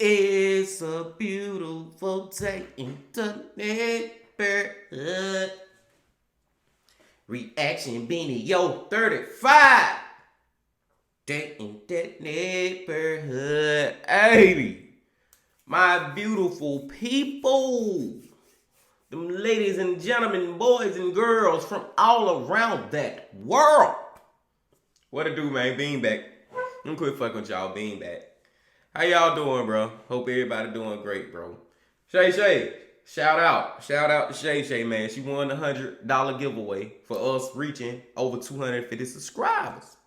It's a beautiful day in the neighborhood. Reaction Beanie, yo, 35. Day in that neighborhood. Hey, my beautiful people. Them ladies and gentlemen, boys and girls from all around that world. What it do, man? Beanback. I'm quit fucking with y'all, Beanback. How y'all doing, bro? Hope everybody doing great, bro. Shay, shout out to Shay, man. She won the $100 giveaway for us reaching over 250 subscribers.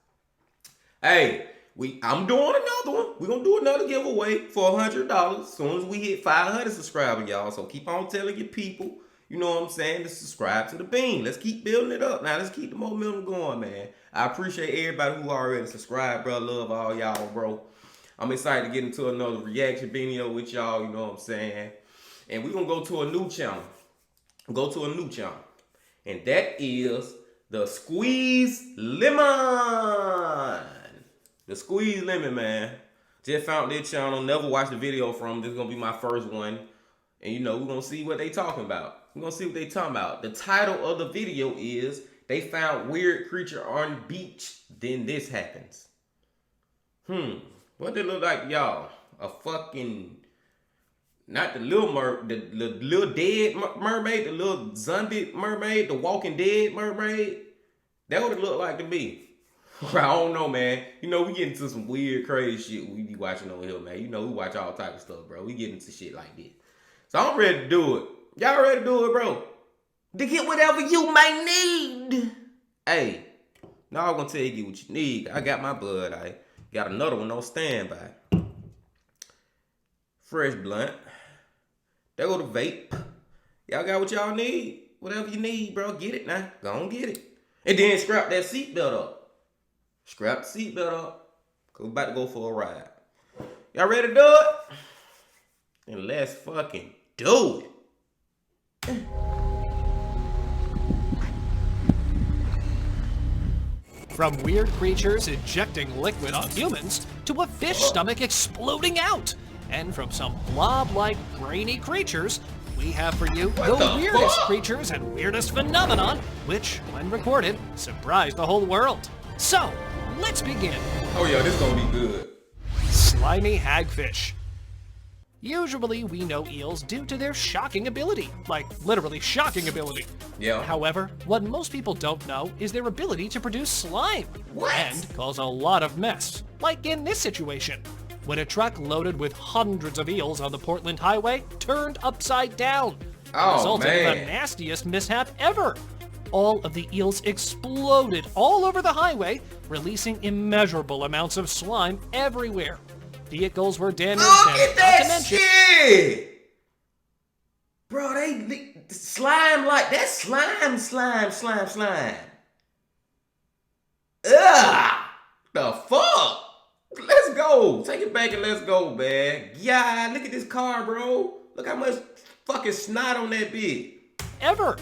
Hey, I'm doing another one. We're gonna do another giveaway for $100 as soon as we hit 500 subscribers, y'all. So keep on telling your people, you know what I'm saying, to subscribe to the Bean. Let's keep building it up. Now let's keep the momentum going, man. I appreciate everybody who already subscribed, bro. Love all y'all, bro. I'm excited to get into another reaction video with y'all, you know what I'm saying? And we're going to go to a new channel. And that is the Squeeze Lemon. The Squeeze Lemon, man. Just found this channel. Never watched the video from. This is going to be my first one. And, you know, we're going to see what they talking about. The title of the video is, they found weird creature on beach. Then this happens. What they look like, y'all? A fucking, not the little the little dead mermaid, the little zombie mermaid, the Walking Dead mermaid. That what it look like to me. I don't know, man. You know, we get into some weird, crazy shit we be watching over here, man. You know, we watch all type of stuff, bro. We get into shit like this. So I'm ready to do it. Y'all ready to do it, bro? To get whatever you may need. Hey, now I'm gonna tell you what you need. I got my bud, got another one on standby. Fresh blunt. There go the vape. Y'all got what y'all need. Whatever you need, bro. Get it now. Go on get it. And then scrap that seatbelt up. Scrap the seatbelt up. Cause we're about to go for a ride. Y'all ready to do it? Then let's fucking do it. From weird creatures injecting liquid on humans to a fish stomach exploding out. And from some blob-like brainy creatures, we have for you the weirdest creatures and weirdest phenomenon, which, when recorded, surprised the whole world. So, let's begin. Oh yeah, this gonna be good. Slimy hagfish. Usually we know eels due to their shocking ability, like literally shocking ability. Yeah. However, what most people don't know is their ability to produce slime. What? And cause a lot of mess, like in this situation, when a truck loaded with hundreds of eels on the Portland highway turned upside down, resulting in the nastiest mishap ever. All of the eels exploded all over the highway, releasing immeasurable amounts of slime everywhere. Vehicles were damaged, and not to mention, shit! Bro, they slime like that. Slime. Ugh! The fuck? Let's go. Take it back and let's go, man. Yeah, look at this car, bro. Look how much fucking snot on that bitch. Ever.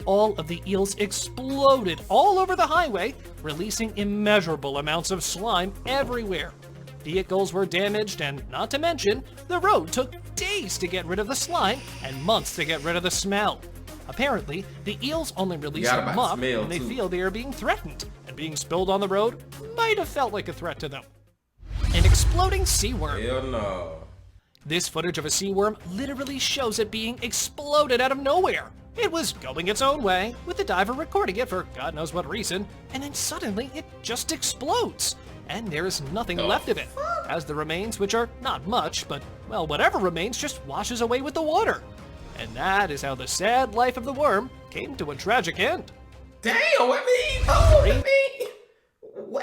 All of the eels exploded all over the highway, releasing immeasurable amounts of slime everywhere. Vehicles were damaged, and not to mention, the road took days to get rid of the slime and months to get rid of the smell. Apparently, the eels only release a muck when they feel they are being threatened, and being spilled on the road might have felt like a threat to them. An exploding sea worm. Hell no. This footage of a sea worm literally shows it being exploded out of nowhere. It was going its own way, with the diver recording it for God knows what reason, and then suddenly it just explodes. And there is nothing left of it, as the remains, which are not much, but, well, whatever remains just washes away with the water. And that is how the sad life of the worm came to a tragic end. Damn, what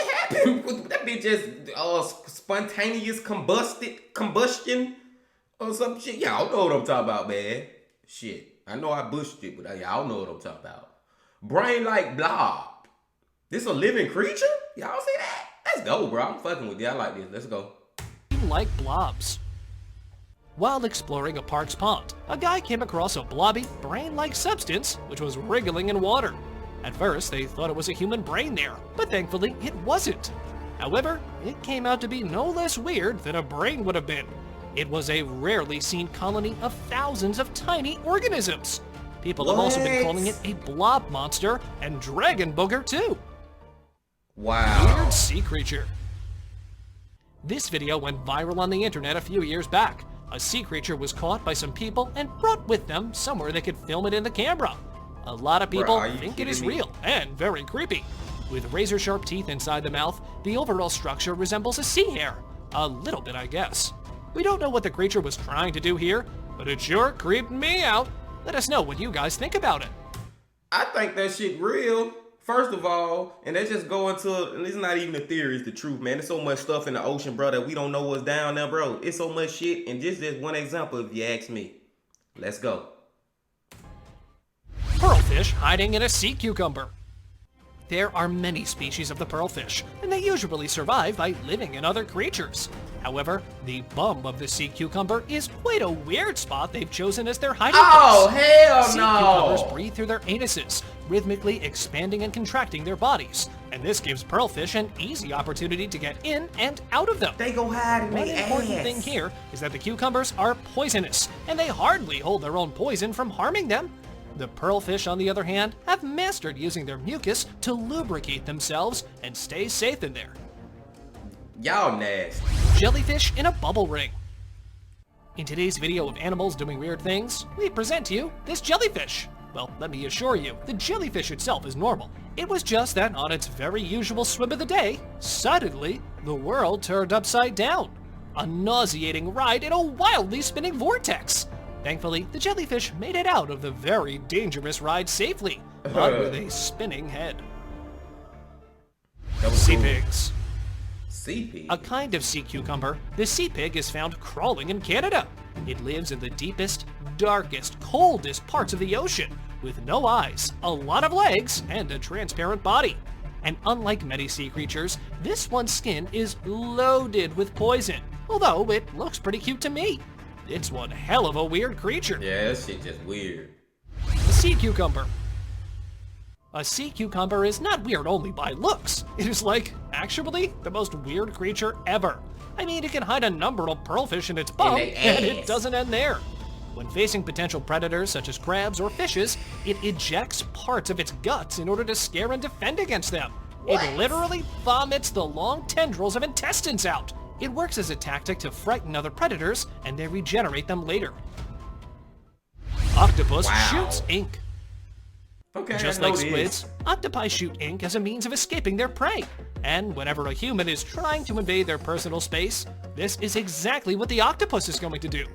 happened? That bitch just spontaneous combustion or some shit. Y'all know what I'm talking about, man. Shit. I know I bushed it, but y'all know what I'm talking about. Brain like blob. This a living creature? Y'all see that? Let's go, bro. I'm fucking with you. I like this. Let's go. Like blobs. While exploring a park's pond, a guy came across a blobby, brain-like substance which was wriggling in water. At first, they thought it was a human brain there, but thankfully it wasn't. However, it came out to be no less weird than a brain would have been. It was a rarely seen colony of thousands of tiny organisms. People have also been calling it a blob monster and dragon booger too. Wow. Weird sea creature. This video went viral on the internet a few years back. A sea creature was caught by some people and brought with them somewhere they could film it in the camera. A lot of people think it is real and very creepy. With razor-sharp teeth inside the mouth, the overall structure resembles a sea hare. A little bit, I guess. We don't know what the creature was trying to do here, but it sure creeped me out. Let us know what you guys think about it. I think that shit real. First of all, and let's just go into, and it's not even a theory, it's the truth, man. There's so much stuff in the ocean, bro, that we don't know what's down there, bro. It's so much shit, and just one example, if you ask me. Let's go. Pearlfish hiding in a sea cucumber. There are many species of the pearlfish, and they usually survive by living in other creatures. However, the bum of the sea cucumber is quite a weird spot they've chosen as their hiding place. Oh, hell sea no! cucumbers breathe through their anuses, rhythmically expanding and contracting their bodies, and this gives pearlfish an easy opportunity to get in and out of them. They go hide in One their important ass. thing here is that the cucumbers are poisonous, and they hardly hold their own poison from harming them. The pearlfish, on the other hand, have mastered using their mucus to lubricate themselves and stay safe in there. Y'all nasty. Jellyfish in a bubble ring. In today's video of animals doing weird things, we present to you this jellyfish. Well, let me assure you, the jellyfish itself is normal. It was just that on its very usual swim of the day, suddenly, the world turned upside down. A nauseating ride in a wildly spinning vortex. Thankfully, the jellyfish made it out of the very dangerous ride safely, but with a spinning head. Sea pigs. Sea pig? A kind of sea cucumber, the sea pig is found crawling in Canada. It lives in the deepest, darkest, coldest parts of the ocean, with no eyes, a lot of legs, and a transparent body. And unlike many sea creatures, this one's skin is loaded with poison, although it looks pretty cute to me. It's one hell of a weird creature. Yeah, that shit just weird. A sea cucumber. A sea cucumber is not weird only by looks. It is like, actually, the most weird creature ever. I mean, it can hide a number of pearlfish in its bum, and it doesn't end there. When facing potential predators such as crabs or fishes, it ejects parts of its guts in order to scare and defend against them. It literally vomits the long tendrils of intestines out. It works as a tactic to frighten other predators, and they regenerate them later. Octopus shoots ink. Okay, Just like squids, octopi shoot ink as a means of escaping their prey. And whenever a human is trying to invade their personal space, this is exactly what the octopus is going to do.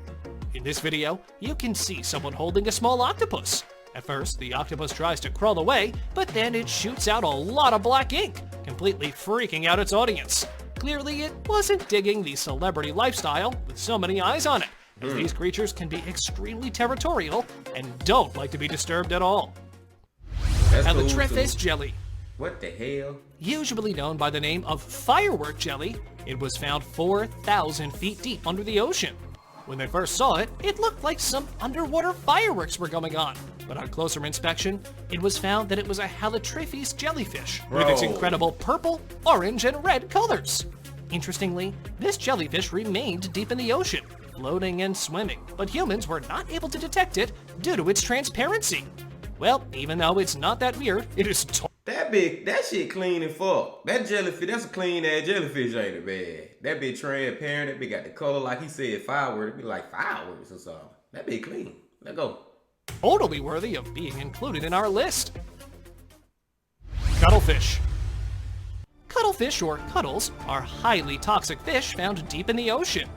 In this video, you can see someone holding a small octopus. At first, the octopus tries to crawl away, but then it shoots out a lot of black ink, completely freaking out its audience. Clearly, it wasn't digging the celebrity lifestyle with so many eyes on it, as these creatures can be extremely territorial and don't like to be disturbed at all. Halotriphis jelly. What the hell? Usually known by the name of firework jelly, it was found 4,000 feet deep under the ocean. When they first saw it, it looked like some underwater fireworks were going on. But on closer inspection, it was found that it was a Halotriphis jellyfish with its incredible purple, orange, and red colors. Interestingly, this jellyfish remained deep in the ocean, floating and swimming, but humans were not able to detect it due to its transparency. Well, even though it's not that weird, it is that shit clean and fuck. That jellyfish, that's a clean ass jellyfish, ain't it, man? That bitch transparent, that bitch got the color like he said, fireworks. It be like fireworks or something. That bitch clean. Let go. Totally worthy of being included in our list. Cuttlefish. Cuttlefish, or cuttles, are highly toxic fish found deep in the ocean.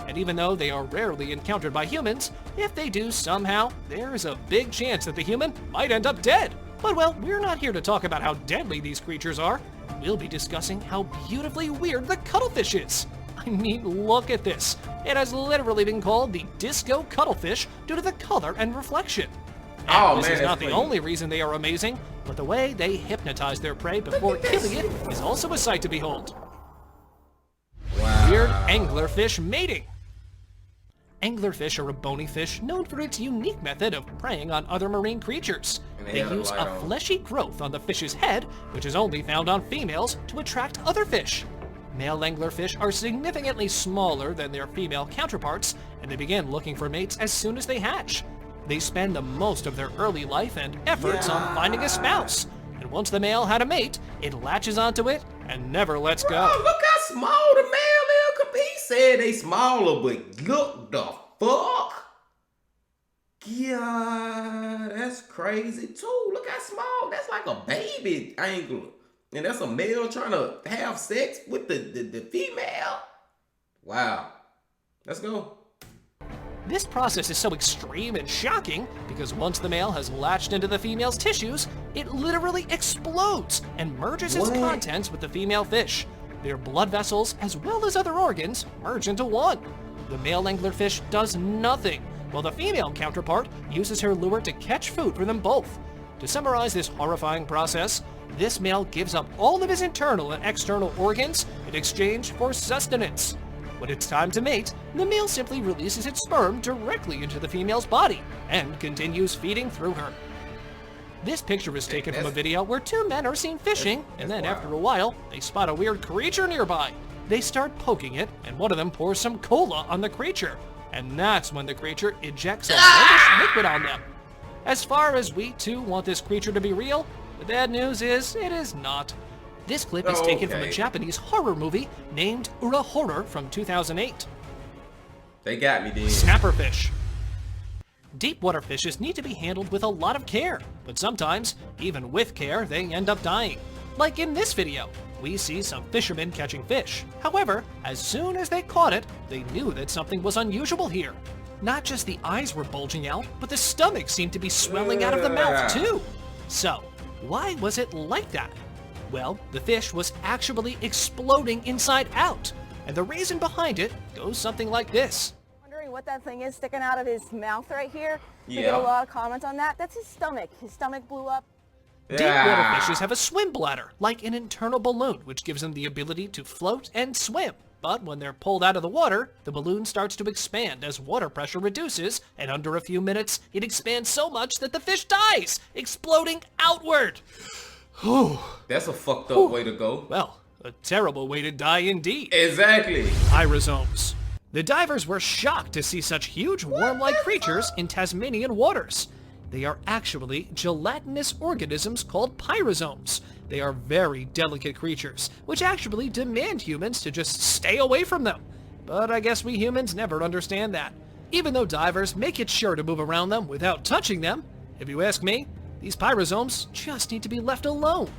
And even though they are rarely encountered by humans, if they do somehow, there is a big chance that the human might end up dead. But well, we're not here to talk about how deadly these creatures are. we'll be discussing how beautifully weird the cuttlefish is. I mean, look at this. It has literally been called the disco cuttlefish due to the color and reflection. And this is not the only reason they are amazing, but the way they hypnotize their prey before killing it is also a sight to behold. Wow. Weird anglerfish mating. Anglerfish are a bony fish known for its unique method of preying on other marine creatures. They use a fleshy growth on the fish's head, which is only found on females, to attract other fish. Male anglerfish are significantly smaller than their female counterparts, and they begin looking for mates as soon as they hatch. They spend the most of their early life and efforts on finding a spouse, and once the male had a mate, it latches onto it and never lets go. Bro, look how small the male is. He said they smaller, but look the fuck. Yeah, that's crazy too. Look how small. That's like a baby angler. And that's a male trying to have sex with the female. Wow. Let's go. This process is so extreme and shocking because once the male has latched into the female's tissues, it literally explodes and merges its contents with the female fish. Their blood vessels, as well as other organs, merge into one. The male anglerfish does nothing, while the female counterpart uses her lure to catch food for them both. To summarize this horrifying process, this male gives up all of his internal and external organs in exchange for sustenance. When it's time to mate, the male simply releases its sperm directly into the female's body and continues feeding through her. This picture is taken from a video where two men are seen fishing, and then after a while, they spot a weird creature nearby. They start poking it, and one of them pours some cola on the creature, and that's when the creature ejects a reddish liquid on them. As far as we too want this creature to be real, the bad news is it is not. This clip is taken from a Japanese horror movie named Ura Horror from 2008. They got me, dude. Snapperfish. Deep water fishes need to be handled with a lot of care, but sometimes, even with care, they end up dying. Like in this video, we see some fishermen catching fish. However, as soon as they caught it, they knew that something was unusual here. Not just the eyes were bulging out, but the stomach seemed to be swelling out of the mouth too. So, why was it like that? Well, the fish was actually exploding inside out, and the reason behind it goes something like this. What that thing is sticking out of his mouth right here. Yeah. We get a lot of comments on that. That's his stomach. His stomach blew up. Deep water fishes have a swim bladder, like an internal balloon, which gives them the ability to float and swim. But when they're pulled out of the water, the balloon starts to expand as water pressure reduces, and under a few minutes, it expands so much that the fish dies, exploding outward. That's a fucked up way to go. Well, a terrible way to die indeed. Exactly. Pyrosomes. The divers were shocked to see such huge worm-like creatures in Tasmanian waters. They are actually gelatinous organisms called pyrosomes. They are very delicate creatures, which actually demand humans to just stay away from them. But I guess we humans never understand that. Even though divers make it sure to move around them without touching them, if you ask me, these pyrosomes just need to be left alone.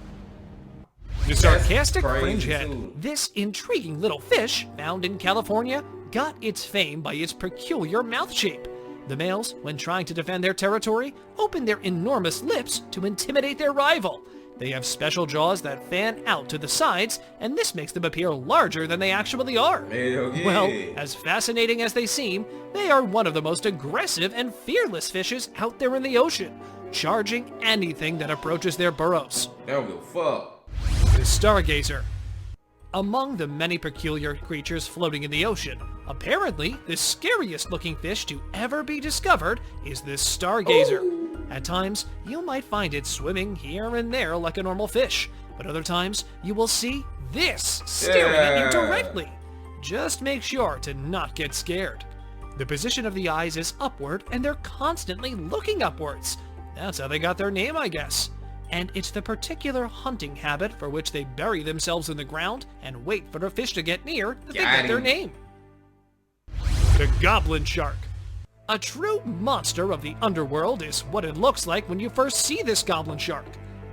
The sarcastic fringehead. This intriguing little fish, found in California, got its fame by its peculiar mouth shape. The males, when trying to defend their territory, open their enormous lips to intimidate their rival. They have special jaws that fan out to the sides, and this makes them appear larger than they actually are. Well, as fascinating as they seem, they are one of the most aggressive and fearless fishes out there in the ocean, charging anything that approaches their burrows. They don't give a fuck. The stargazer. Among the many peculiar creatures floating in the ocean, apparently the scariest looking fish to ever be discovered is the stargazer. At times, you might find it swimming here and there like a normal fish, but other times you will see this staring at you directly. Just make sure to not get scared. The position of the eyes is upward and they're constantly looking upwards. That's how they got their name, I guess. And it's the particular hunting habit for which they bury themselves in the ground and wait for the fish to get near that they get their name. The goblin shark. A true monster of the underworld is what it looks like when you first see this goblin shark.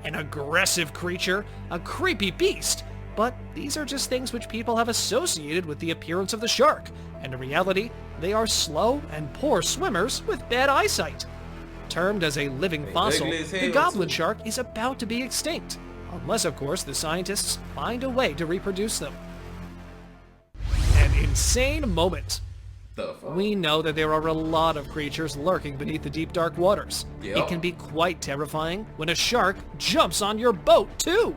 An aggressive creature, a creepy beast, but these are just things which people have associated with the appearance of the shark, and in reality, they are slow and poor swimmers with bad eyesight. Termed as a living fossil, the goblin shark is about to be extinct. Unless, of course, the scientists find a way to reproduce them. An insane moment. The fuck? We know that there are a lot of creatures lurking beneath the deep dark waters. Yep. It can be quite terrifying when a shark jumps on your boat too.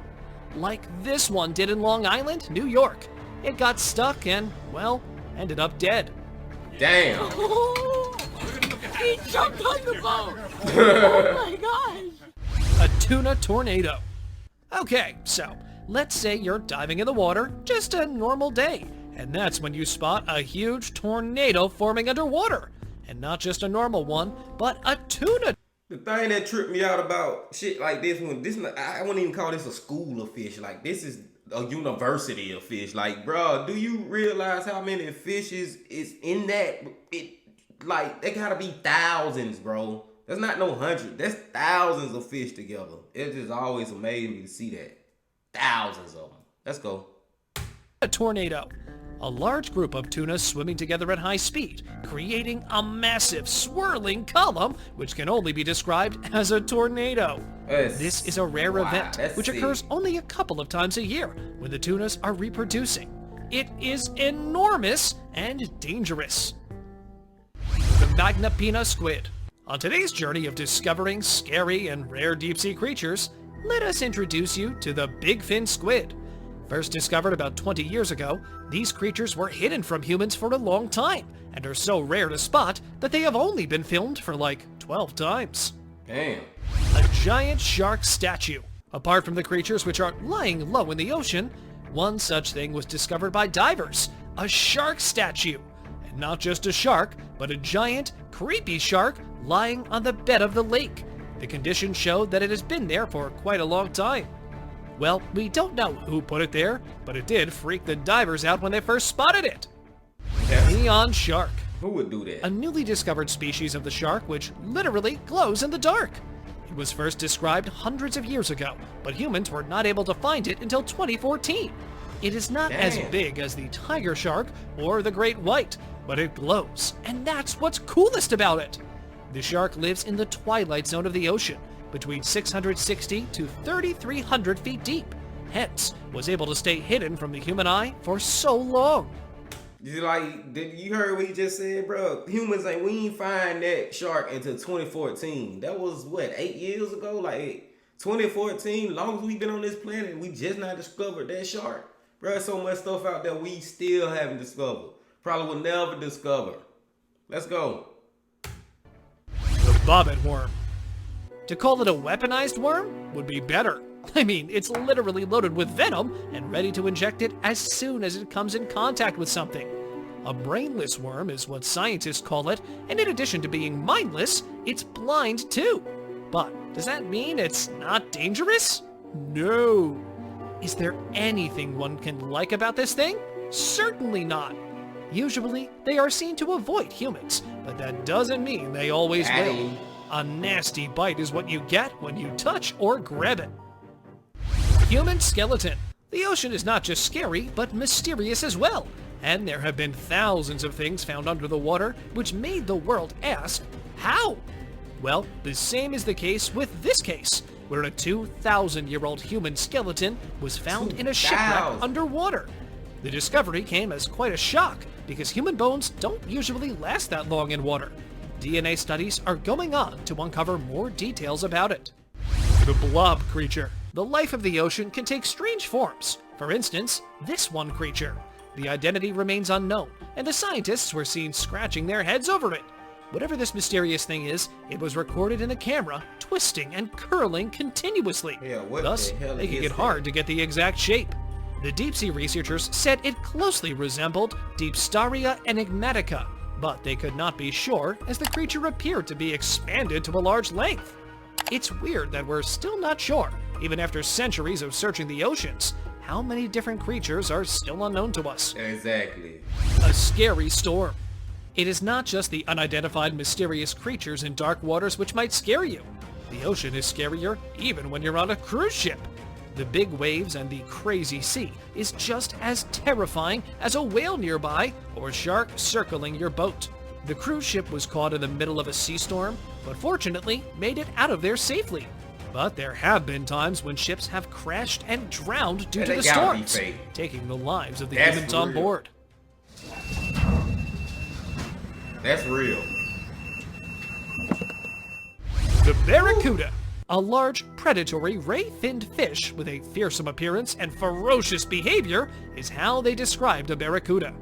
Like this one did in Long Island, New York. It got stuck and, well, ended up dead. Damn. He jumped on the boat. Oh my gosh. A tuna tornado. Okay, so let's say you're diving in the water, just a normal day. And that's when you spot a huge tornado forming underwater. And not just a normal one, but a tuna. The thing that tripped me out about shit like this one, I wouldn't even call this a school of fish. Like, this is a university of fish. Like, bro, do you realize how many fishes is in that? Like, they gotta be thousands, bro. That's not no hundred. That's thousands of fish together. It just always amazed me to see that. Thousands of them. Let's go. A tornado. A large group of tuna swimming together at high speed, creating a massive swirling column, which can only be described as a tornado. This is a rare event, which occurs only a couple of times a year when the tunas are reproducing. It is enormous and dangerous. The Magnapina squid. On today's journey of discovering scary and rare deep-sea creatures, let us introduce you to the big fin squid. First discovered about 20 years ago, these creatures were hidden from humans for a long time and are so rare to spot that they have only been filmed for like 12 times. Damn. A giant shark statue. Apart from the creatures which are lying low in the ocean, one such thing was discovered by divers, a shark statue. And not just a shark, but a giant, creepy shark lying on the bed of the lake. The conditions showed that it has been there for quite a long time. Well, we don't know who put it there, but it did freak the divers out when they first spotted it. Neon shark. Who would do that? A newly discovered species of the shark which literally glows in the dark. It was first described hundreds of years ago, but humans were not able to find it until 2014. It is not as big as the tiger shark or the great white, but it glows, and that's what's coolest about it. The shark lives in the twilight zone of the ocean, between 660 to 3,300 feet deep, hence was able to stay hidden from the human eye for so long. You heard what he just said, bro? Humans we ain't find that shark until 2014. That was what, 8 years ago? Like 2014, long as we've been on this planet, we just not discovered that shark. Bro, there's so much stuff out there we still haven't discovered. Probably will never discover. Let's go. The bobbit worm. To call it a weaponized worm would be better. I mean, it's literally loaded with venom and ready to inject it as soon as it comes in contact with something. A brainless worm is what scientists call it, and in addition to being mindless, it's blind too. But does that mean it's not dangerous? No. Is there anything one can like about this thing? Certainly not. Usually, they are seen to avoid humans, but that doesn't mean they always will. A nasty bite is what you get when you touch or grab it. Human skeleton. The ocean is not just scary, but mysterious as well. And there have been thousands of things found under the water, which made the world ask, how? Well, the same is the case with this case, where a 2,000-year-old human skeleton was found in a shipwreck underwater. The discovery came as quite a shock, because human bones don't usually last that long in water. DNA studies are going on to uncover more details about it. The blob creature. The life of the ocean can take strange forms. For instance, this one creature. The identity remains unknown, and the scientists were seen scratching their heads over it. Whatever this mysterious thing is, it was recorded in the camera, twisting and curling continuously. Thus, making it hard to get the exact shape. The deep-sea researchers said it closely resembled Deepstaria enigmatica, but they could not be sure as the creature appeared to be expanded to a large length. It's weird that we're still not sure, even after centuries of searching the oceans, how many different creatures are still unknown to us. Exactly. A scary storm. It is not just the unidentified mysterious creatures in dark waters which might scare you. The ocean is scarier even when you're on a cruise ship. The big waves and the crazy sea is just as terrifying as a whale nearby or a shark circling your boat. The cruise ship was caught in the middle of a sea storm, but fortunately made it out of there safely. But there have been times when ships have crashed and drowned due Yeah, to they the gotta be storms, fake. taking the lives of the That's humans on real. board. That's real. The barracuda, a large, predatory, ray-finned fish with a fearsome appearance and ferocious behavior, is how they described a barracuda.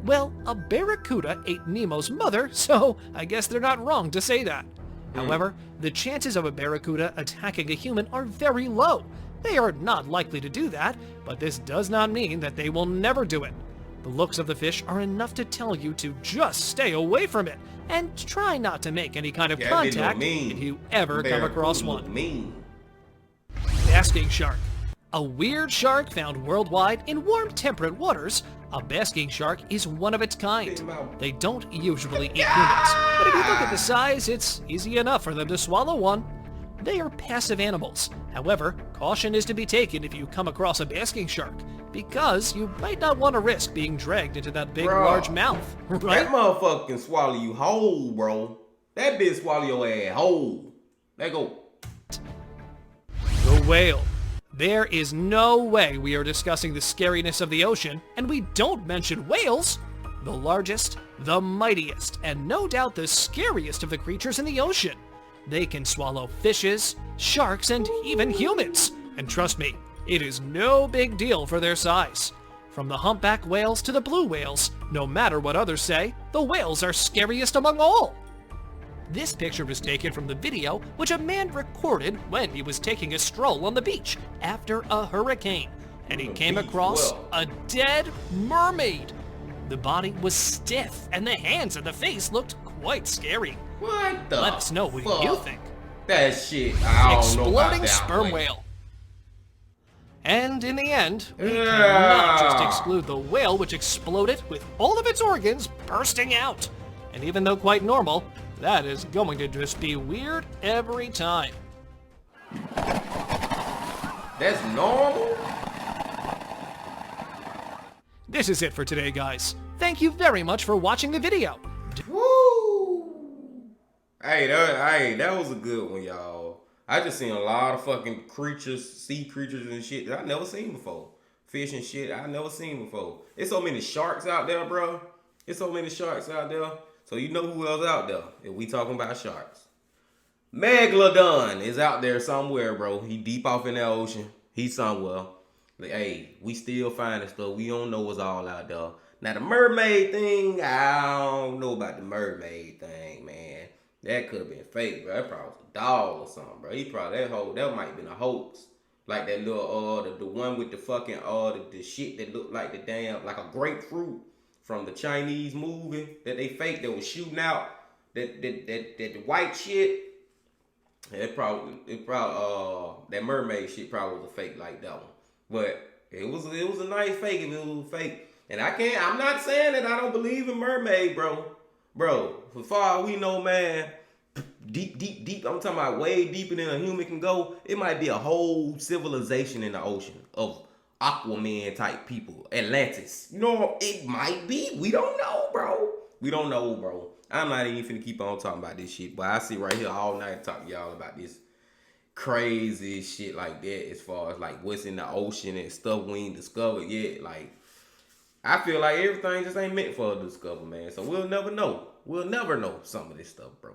Well, a barracuda ate Nemo's mother, so I guess they're not wrong to say that. However, the chances of a barracuda attacking a human are very low. They are not likely to do that, but this does not mean that they will never do it. The looks of the fish are enough to tell you to just stay away from it, and try not to make any kind of Yeah, that bitch look contact mean. if you ever come across Barracuda look one. Mean. Basking shark. A weird shark found worldwide in warm temperate waters, a basking shark is one of its kind. They don't usually eat humans, but if you look at the size, it's easy enough for them to swallow one. They are passive animals. However, caution is to be taken if you come across a basking shark, because you might not want to risk being dragged into that big, Bro, large mouth, right? That motherfucker can swallow you whole, bro. That bitch swallow your ass whole. Let go. The whale. There is no way we are discussing the scariness of the ocean, and we don't mention whales. The largest, the mightiest, and no doubt the scariest of the creatures in the ocean. They can swallow fishes, sharks, and even humans. And trust me, it is no big deal for their size. From the humpback whales to the blue whales, no matter what others say, the whales are scariest among all. This picture was taken from the video which a man recorded when he was taking a stroll on the beach after a hurricane, and he came across a dead mermaid. The body was stiff, and the hands and the face looked quite scary. What the Let us know what fuck? you think. That shit, I don't know about Exploding that sperm one. whale. And in the end, we Yeah. cannot just exclude the whale which exploded with all of its organs bursting out. And even though quite normal, that is going to just be weird every time. That's normal? This is it for today, guys. Thank you very much for watching the video. Woo! Hey, that was a good one, y'all. I just seen a lot of fucking creatures, sea creatures and shit that I never seen before. Fish and shit I never seen before. There's so many sharks out there, bro. There's so many sharks out there. So you know who else out there if we talking about sharks. Megalodon is out there somewhere, bro. He deep off in the ocean. He's somewhere. Like, hey, we still finding stuff. We don't know what's all out there. Now the mermaid thing, I don't know about the mermaid thing, man. That could have been fake, bro. That probably was a doll or something, bro. He probably that might have been a hoax. Like that little the one with the fucking the shit that looked like the damn like a grapefruit from the Chinese movie that they faked that was shooting out that the white shit. It probably that mermaid shit probably was a fake like that one. But it was a nice fake if it was a fake. And I'm not saying that I don't believe in mermaid, bro. Bro, as far as we know, man, deep, I'm talking about way deeper than a human can go. It might be a whole civilization in the ocean of Aquaman type people. Atlantis. You know, it might be. We don't know, bro. We don't know, bro. I'm not even finna keep on talking about this shit, but I sit right here all night talking to y'all about this crazy shit like that as far as like what's in the ocean and stuff we ain't discovered yet. Like, I feel like everything just ain't meant for us to discover, man. So we'll never know. We'll never know some of this stuff, bro.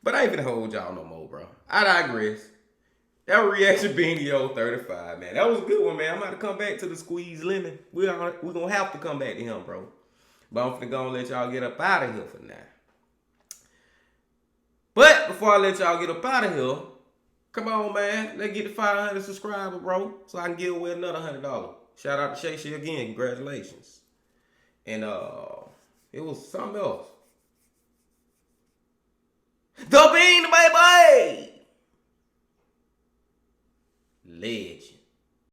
But I ain't finna hold y'all no more, bro. I digress. That was reaction video 35, man. That was a good one, man. I'm about to come back to the squeeze lemon. We're gonna have to come back to him, bro. But I'm finna go and let y'all get up out of here for now. But before I let y'all get up out of here, come on, man. Let's get to 500 subscribers, bro. So I can give away another $100. Shout out to Shay again. Congratulations. And it was something else. The Bean, baby!